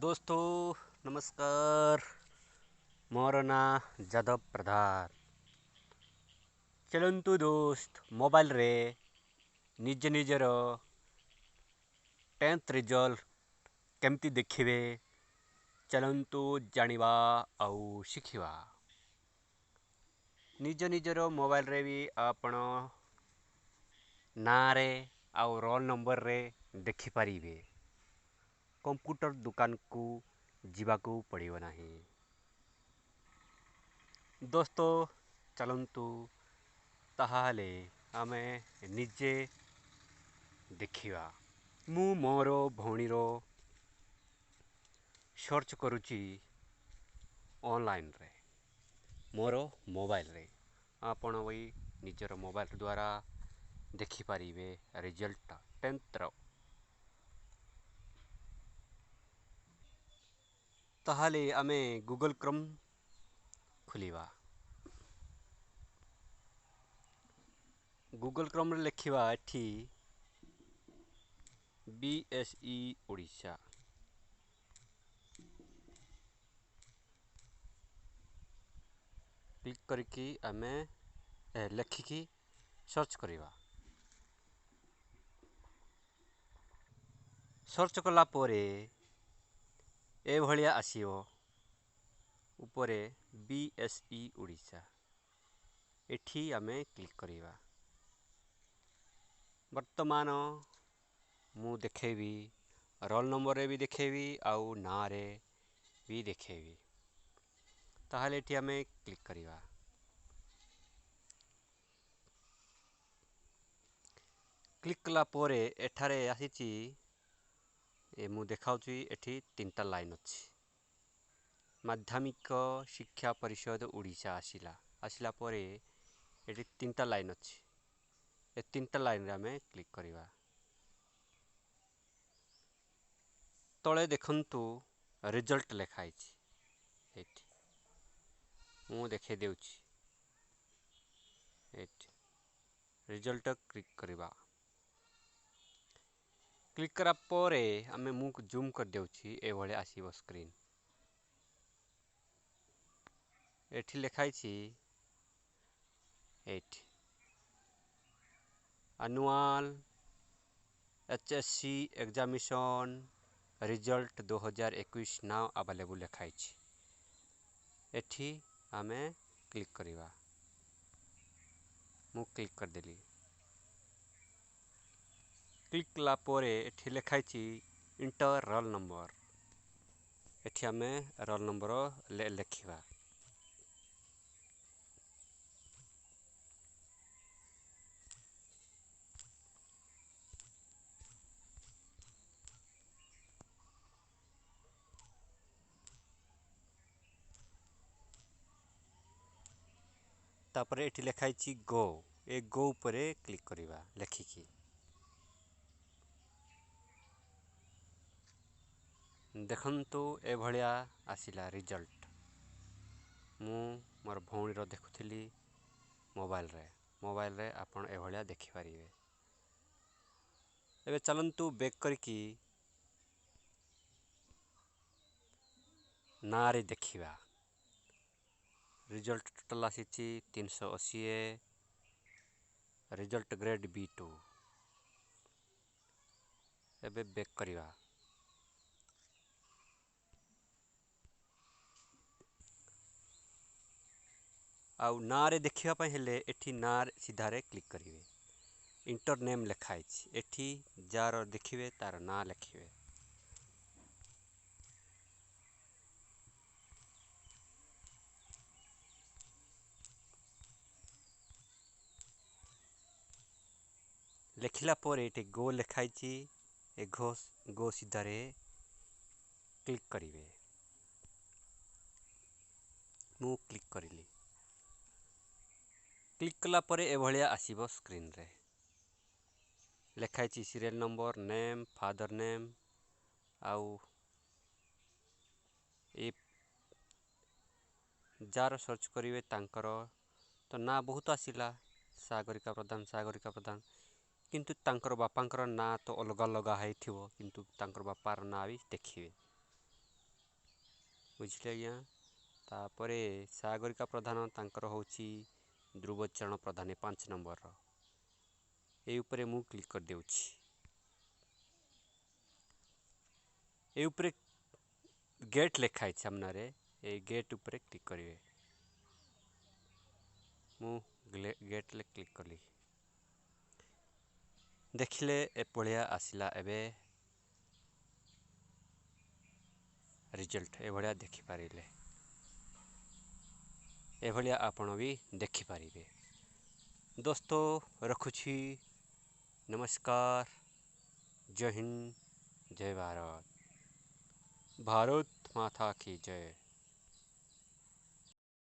दोस्तों नमस्कार। मोर ना जादव प्रधान। चलंतु दोस्त मोबाइल रे निज निजर 10th रिजल्ट केमती देखिबे चलंतु जानिबा आउ शिखिबा। निज निजर मोबाइल रे भी आपण ना रे आउ रोल नंबर रे देखि पारिबे। कंप्यूटर दुकान को जिबाकू पड़िबो नाही। दोस्तों चलंतु ताहाले आमे निजे देखिबा। मु मोर भौणीर सर्च करुची ऑनलाइन रे मोर मोबाइल रे। आपण भी निजर मोबाइल द्वारा देखि पारिबे रिजल्ट 10th रो। ताहाले आमे गूगल क्रोम खुलिबा। गूगल क्रोम रे लिखिबा एठी बीएसई ओडिशा। क्लिक करके आमे लिखिकी सर्च करिबा। सर्च कला पोरे ए भलिया आसीओ ऊपरे बीएसई ओडिशा एठी आमे क्लिक करिबा। वर्तमान मु देखेबी रोल नंबर रे भी देखेबी आउ ना रे भी देखेबी। ताहाले एठी आमे क्लिक करिबा। क्लिक कला पोरे एठारे आसीची मु देखाउची एठी 3टा लाइन अछि। माध्यमिक शिक्षा परिषद ओडिशा आसिला पोरे एठी 3टा लाइन अछि। ए 3टा लाइन रे आमे क्लिक करिबा। तळे देखंतु रिजल्ट लेखा आइछि एठी मु देखे देउछि। एठी रिजल्ट क्लिक करिबा। क्लिक करा पोरे आमे मुख जूम कर देउछि ए भले आसीबो स्क्रीन। एठी लेखाइछि एठी annual HSC examination result 2021 now available लेखाइछि। एठी आमे क्लिक करिबा। मु क्लिक कर देली। क्लिक कला पोरे एठी लेखाइछि इंटर रोल नंबर। एठी आमे रोल नंबर लेखिबा। तापरे एठी लेखाइछि गो ए गो ऊपरे क्लिक करिबा लेखिकी। देखंतु ए भलिया आसिला रिजल्ट। मु मोर भौणी रो देखुथिली मोबाइल रे आपण ए भलिया देखि पारिबे। एबे चलंतु बैक करकी ना रे देखिबा। रिजल्ट टोटल आसीची 380 रिजल्ट ग्रेड B2। एबे बैक करिबा। आउ ना रे देखिबा पय हेले एठी ना सीधारे क्लिक करिवे। इंटर नेम लेखाइछि एठी जार देखिबे तार ना लेखिबे। लेखिला पोरे एठी गो लेखाइछि ए गो सीधारे क्लिक करिवे। मु क्लिक करिली। क्लिक कला परे ए भलिया आसीबो स्क्रीन रे। लेखाइछि serial number name father name आउ ए जार सर्च करिवे तांकर तो ना बहुत आसिला सागरिका प्रधान किंतु तांकर बापांकर ना तो अलग अलग हैथिबो किंतु तांकर बापार ना भी देखिबे। ବୁଝିଲେ ଆଜ୍ଞା। ତାପରେ ସାଗରିକା ପ୍ରଧାନ ତାଙ୍କର ହେଉଛି ଧ୍ରୁବଚରଣ ପ୍ରଧାନ 5 ନମ୍ବରର। ଏ ଉପରେ ମୁଁ କ୍ଲିକ୍ କରିଦେଉଛି। ଏ ଉପରେ ଗେଟ୍ ଲେଖା ହେଇଛି ସାମ୍ନାରେ, ଏ ଗେଟ୍ ଉପରେ କ୍ଲିକ୍ କରିବେ। ମୁଁ ଗେଟ୍ରେ କ୍ଲିକ୍ କଲି। ଦେଖିଲେ ଏଭଳିଆ ଆସିଲା। ଏବେ ରିଜଲ୍ଟ ଏଭଳିଆ ଦେଖିପାରିଲେ। ଏଭଳିଆ ଆପଣ ବି ଦେଖିପାରିବେ। ଦୋସ୍ତ ରଖୁଛି। नमस्कार। जय हिंद, जय भारत। भारत माता की जय।